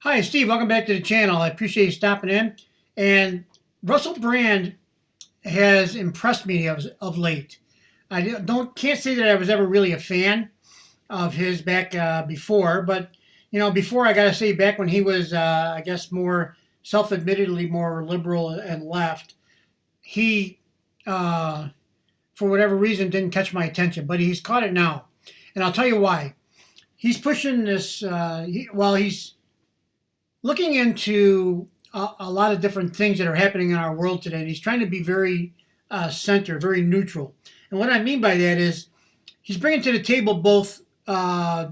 Hi, Steve. Welcome back to the channel. I appreciate you stopping in. And Russell Brand has impressed me of late. I can't say that I was ever really a fan of his back before, but before I gotta say back when he was, I guess, more self-admittedly more liberal and left, he, for whatever reason, didn't catch my attention. But he's caught it now, and I'll tell you why. He's pushing this. He's looking into a lot of different things that are happening in our world today. And he's trying to be very centered, very neutral. And what I mean by that is he's bringing to the table both, I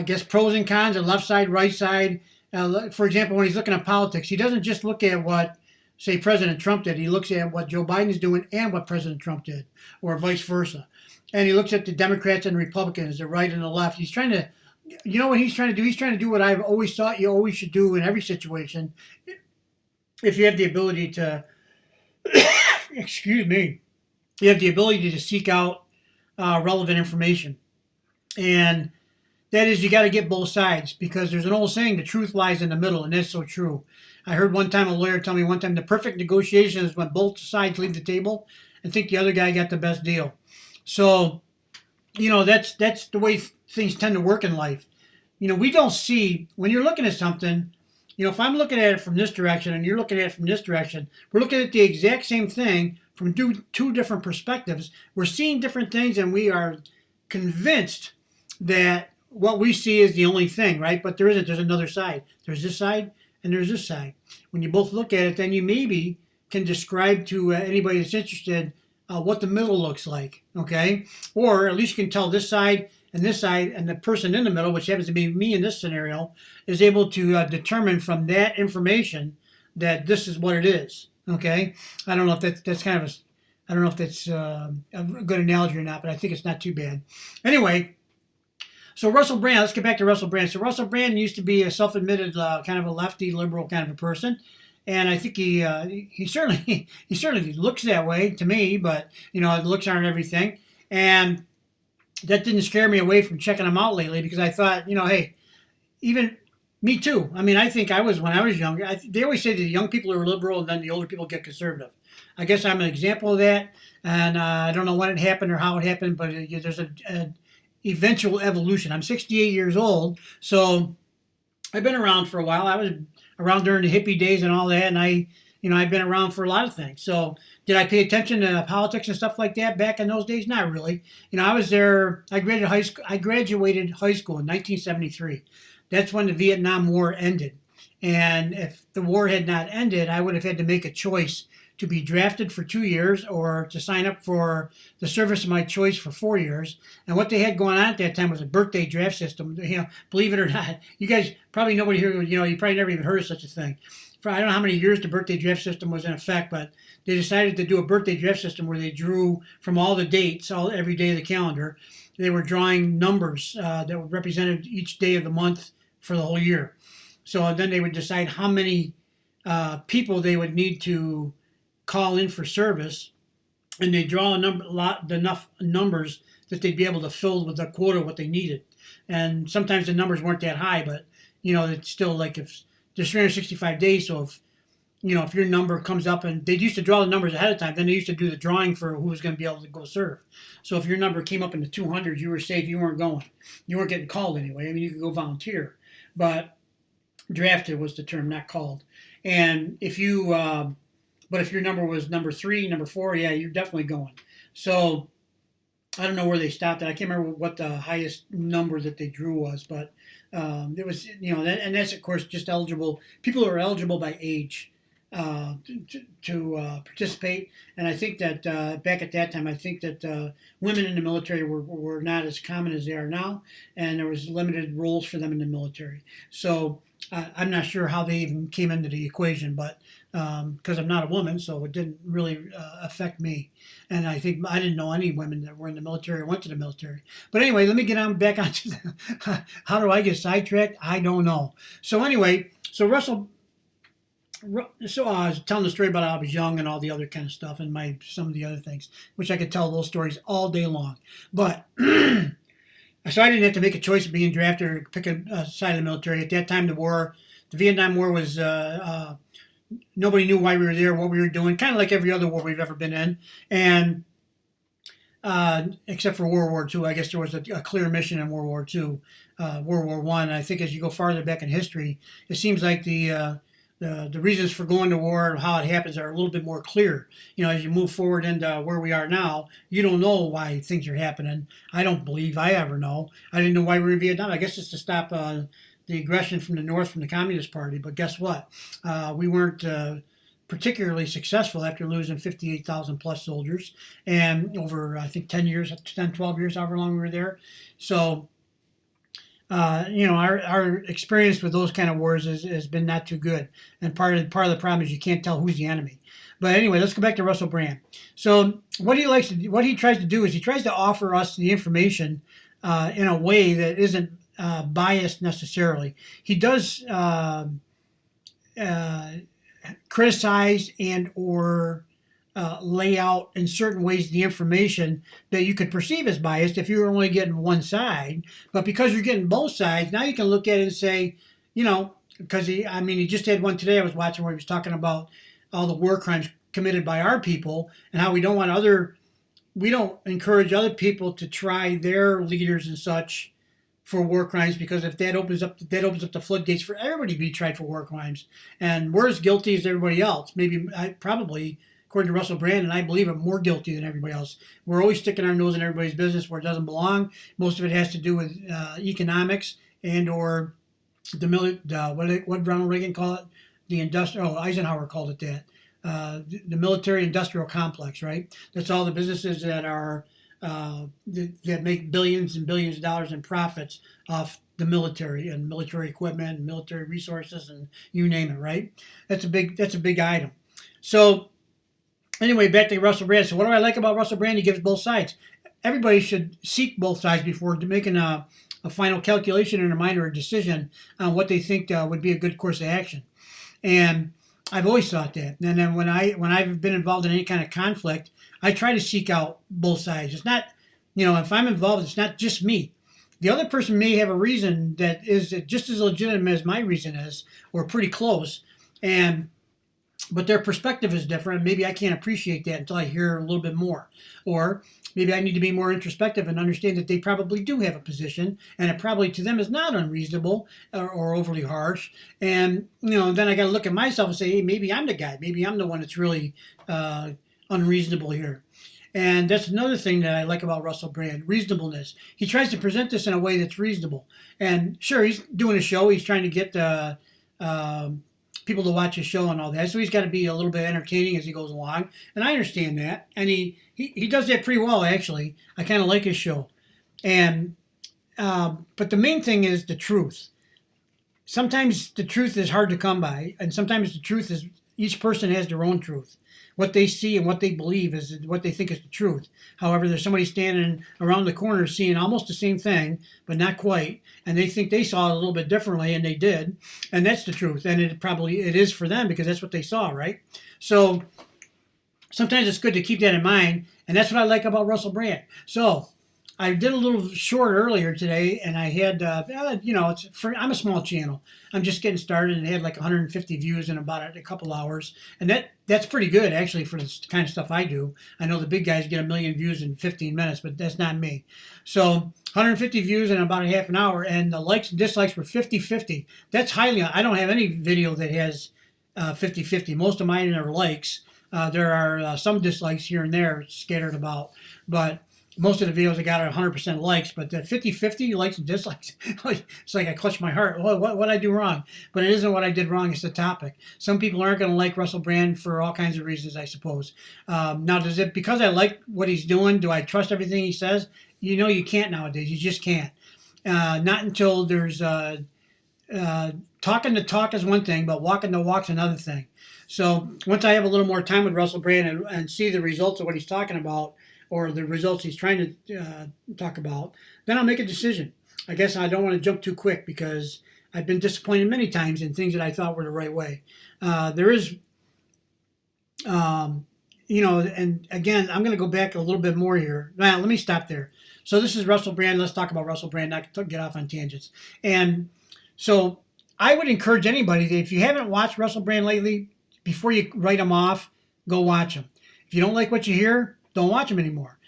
guess, pros and cons, a left side, right side. For example, when he's looking at politics, he doesn't just look at what, say, President Trump did. He looks at what Joe Biden is doing and what President Trump did, or vice versa. And he looks at the Democrats and Republicans, the right and the left. He's trying to, you know what he's trying to do? He's trying to do what I've always thought you always should do in every situation. If you have the ability to, excuse me, you have the ability to seek out relevant information. And that is, you got to get both sides, because there's an old saying, the truth lies in the middle, and that's so true. I heard one time a lawyer tell me one time the perfect negotiation is when both sides leave the table and think the other guy got the best deal. So, that's the way things tend to work in life. We don't see, when you're looking at something, if I'm looking at it from this direction and you're looking at it from this direction, we're looking at the exact same thing from two different perspectives. We're seeing different things, and we are convinced that what we see is the only thing, right? But there isn't. There's another side. There's this side and there's this side. When you both look at it, then you maybe can describe to anybody that's interested what the middle looks like, okay? Or at least you can tell this side, and the person in the middle, which happens to be me in this scenario, is able to determine from that information that this is what it is, okay? I don't know if that's kind of I don't know if that's a good analogy or not, but I think it's not too bad. Anyway, so Russell Brand, let's get back to Russell Brand. So Russell Brand used to be a self-admitted kind of a lefty liberal kind of a person. And I think he certainly looks that way to me, but looks aren't everything. And that didn't scare me away from checking him out lately, because I thought, hey, even me too. I mean, I think when I was younger, they always say that the young people are liberal and then the older people get conservative. I guess I'm an example of that, and I don't know when it happened or how it happened, but there's an eventual evolution. I'm 68 years old, so I've been around for a while. I was around during the hippie days and all that, and I've been around for a lot of things. So did I pay attention to politics and stuff like that back in those days? Not really. I was there. I graduated high school in 1973. That's when the Vietnam War ended. And if the war had not ended, I would have had to make a choice to be drafted for 2 years or to sign up for the service of my choice for 4 years. And what they had going on at that time was a birthday draft system. Believe it or not, you guys probably, nobody here, you probably never even heard of such a thing. I don't know how many years the birthday draft system was in effect, but they decided to do a birthday draft system where they drew from all the dates, every day of the calendar. They were drawing numbers that represented each day of the month for the whole year. So then they would decide how many people they would need to call in for service, and they draw enough numbers that they'd be able to fill with the quota what they needed. And sometimes the numbers weren't that high, but it's still like, if there's 365 days, so if your number comes up, and they used to draw the numbers ahead of time, then they used to do the drawing for who was going to be able to go serve. So if your number came up in the 200s, you were safe. You weren't going. You weren't getting called anyway. I mean, you could go volunteer, but drafted was the term, not called. And if your number was number 3, number 4, yeah, you're definitely going. So I don't know where they stopped at. I can't remember what the highest number that they drew was, but it was, and that's of course just eligible. People are eligible by age to participate. And I think that back at that time, I think that women in the military were not as common as they are now, and there was limited roles for them in the military. So I'm not sure how they even came into the equation, but because I'm not a woman, so it didn't really affect me. And I think I didn't know any women that were in the military or went to the military. But anyway, let me get on back onto how do I get sidetracked? I don't know. So anyway, so I was telling the story about how I was young and all the other kind of stuff, and some of the other things, which I could tell those stories all day long. But so I didn't have to make a choice of being drafted or pick a side of the military. At that time, the war The Vietnam War was nobody knew why we were there, what we were doing, kind of like every other war we've ever been in, and except for World War II. I guess there was a clear mission in World War II. World War One. I think as you go farther back in history, it seems like the reasons for going to war and how it happens are a little bit more clear. You know, as you move forward into where we are now, you don't know why things are happening. I don't believe I ever know. I didn't know why we were in Vietnam. I guess it's to stop the aggression from the North from the Communist Party. But guess what? We weren't particularly successful after losing 58,000 plus soldiers and over, I think, 10 years, 10, 12 years, however long we were there. So, you know, our experience with those kind of wars has been not too good. And part of the problem is you can't tell who's the enemy. But anyway, let's go back to Russell Brand. So what he tries to do is he tries to offer us the information in a way that isn't biased necessarily. He does criticize and or lay out in certain ways the information that you could perceive as biased if you were only getting one side. But because you're getting both sides, now you can look at it and say, you know, because he just had one today I was watching where he was talking about all the war crimes committed by our people and how we don't encourage other people to try their leaders and such for war crimes, because if that opens up the floodgates for everybody to be tried for war crimes, and we're as guilty as everybody else. Probably, according to Russell Brand, and I believe I'm more guilty than everybody else. We're always sticking our nose in everybody's business where it doesn't belong. Most of it has to do with economics and or what Ronald Reagan called it, Eisenhower called it that. The military industrial complex, right? That's all the businesses that are that make billions and billions of dollars in profits off the military and military equipment and military resources and you name it, right? That's a big item. So anyway, back to Russell Brand. So what do I like about Russell Brand? He gives both sides. Everybody should seek both sides before making a final calculation in their mind or a decision on what they think would be a good course of action. And I've always thought that. And then when I've been involved in any kind of conflict, I try to seek out both sides. It's not, if I'm involved, it's not just me. The other person may have a reason that is just as legitimate as my reason is, or pretty close, but their perspective is different. Maybe I can't appreciate that until I hear a little bit more. Or maybe I need to be more introspective and understand that they probably do have a position, and it probably to them is not unreasonable or overly harsh. And then I got to look at myself and say, hey, maybe I'm the guy. Maybe I'm the one that's really unreasonable here. And that's another thing that I like about Russell Brand, reasonableness. He tries to present this in a way that's reasonable. And sure, he's doing a show. He's trying to get people to watch his show and all that. So he's got to be a little bit entertaining as he goes along. And I understand that. And he does that pretty well, actually. I kind of like his show. And but the main thing is the truth. Sometimes the truth is hard to come by. And sometimes the truth is each person has their own truth. What they see and what they believe is what they think is the truth. However, there's somebody standing around the corner seeing almost the same thing, but not quite, and they think they saw it a little bit differently, and they did, and that's the truth. And it is for them because that's what they saw, right? So sometimes it's good to keep that in mind, and that's what I like about Russell Brand. So I did a little short earlier today, and I had, I'm a small channel. I'm just getting started, and it had like 150 views in about a couple hours. And that's pretty good, actually, for the kind of stuff I do. I know the big guys get 1 million views in 15 minutes, but that's not me. So 150 views in about a half an hour, and the likes and dislikes were 50-50. That's highly, I don't have any video that has 50-50. Most of mine are likes. There are some dislikes here and there scattered about, but most of the videos I got are 100% likes, but the 50-50 likes and dislikes, it's like I clutch my heart. What did I do wrong? But it isn't what I did wrong. It's the topic. Some people aren't going to like Russell Brand for all kinds of reasons, I suppose. Now, because I like what he's doing, do I trust everything he says? You can't nowadays. You just can't. Not until there's talking the talk is one thing, but walking the walk's another thing. So once I have a little more time with Russell Brand and see the results of what he's talking about, or the results he's trying to talk about, then I'll make a decision. I guess I don't want to jump too quick because I've been disappointed many times in things that I thought were the right way. There is, and again, I'm going to go back a little bit more here. Now, let me stop there. So this is Russell Brand. Let's talk about Russell Brand, not to get off on tangents. And so I would encourage anybody that if you haven't watched Russell Brand lately, before you write him off, go watch him. If you don't like what you hear, don't watch him anymore.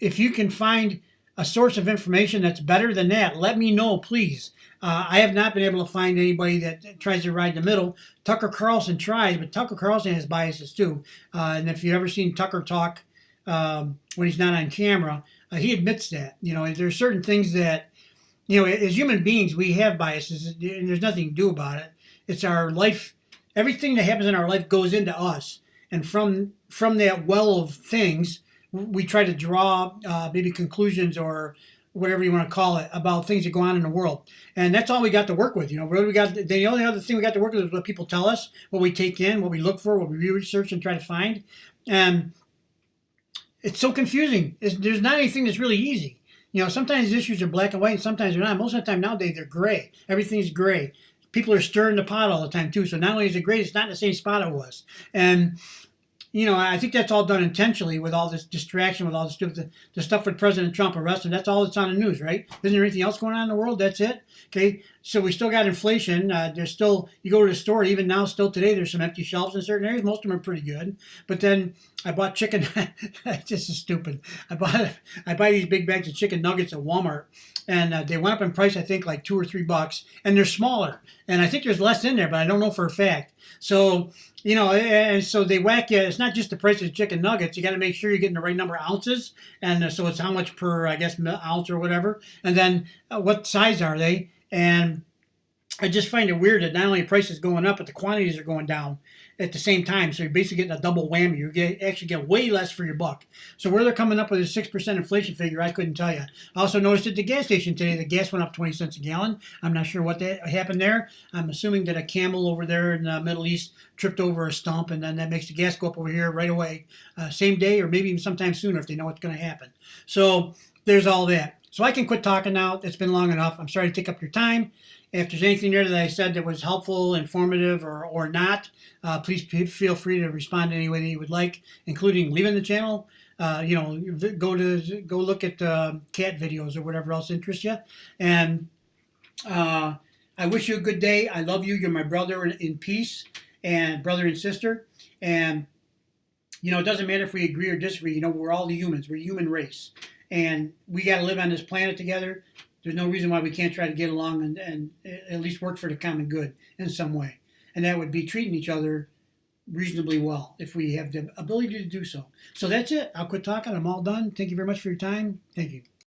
If you can find a source of information that's better than that, let me know, please. I have not been able to find anybody that tries to ride the middle. Tucker Carlson tries, but Tucker Carlson has biases too. And if you've ever seen Tucker talk when he's not on camera, he admits that. There's certain things that, as human beings, we have biases, and there's nothing to do about it. It's our life. Everything that happens in our life goes into us, and from that well of things, we try to draw maybe conclusions or whatever you want to call it about things that go on in the world. And that's all we got to work with. What we got, the only other thing we got to work with is what people tell us, what we take in, what we look for, what we research and try to find. And it's so confusing. There's not anything that's really easy. Sometimes issues are black and white, and sometimes they're not. Most of the time nowadays they're gray. Everything's gray. People are stirring the pot all the time too. So not only is it gray, it's not in the same spot it was. And I think that's all done intentionally with all this distraction, with all this stupid, the stuff with President Trump arrested. That's all that's on the news, right? Isn't there anything else going on in the world? That's it. Okay. So we still got inflation. There's still, you go to the store, even now, still today, there's some empty shelves in certain areas. Most of them are pretty good. But then I bought chicken. This is stupid. I buy these big bags of chicken nuggets at Walmart. And they went up in price, I think, like $2 or $3, and they're smaller. And I think there's less in there, but I don't know for a fact. So, and so they whack you. It's not just the price of the chicken nuggets. You got to make sure you're getting the right number of ounces. And so it's how much per, I guess, ounce or whatever. And then what size are they? And I just find it weird that not only the price is going up, but the quantities are going down at the same time. So you're basically getting a double whammy. You actually get way less for your buck. So where they're coming up with a 6% inflation figure, I couldn't tell you. I also noticed at the gas station today, the gas went up 20 cents a gallon. I'm not sure what that happened there. I'm assuming that a camel over there in the Middle East tripped over a stump, and then that makes the gas go up over here right away, same day or maybe even sometime sooner if they know what's going to happen. So there's all that. So I can quit talking now. It's been long enough. I'm sorry to take up your time. If there's anything there that I said that was helpful, informative, or not, please feel free to respond any way that you would like, including leaving the channel. Go look at cat videos or whatever else interests you. And I wish you a good day. I love you. You're my brother in peace, and brother and sister. And it doesn't matter if we agree or disagree. We're all the humans. We're a human race, and we got to live on this planet together. There's no reason why we can't try to get along and at least work for the common good in some way. And that would be treating each other reasonably well if we have the ability to do so. So that's it. I'll quit talking. I'm all done. Thank you very much for your time. Thank you.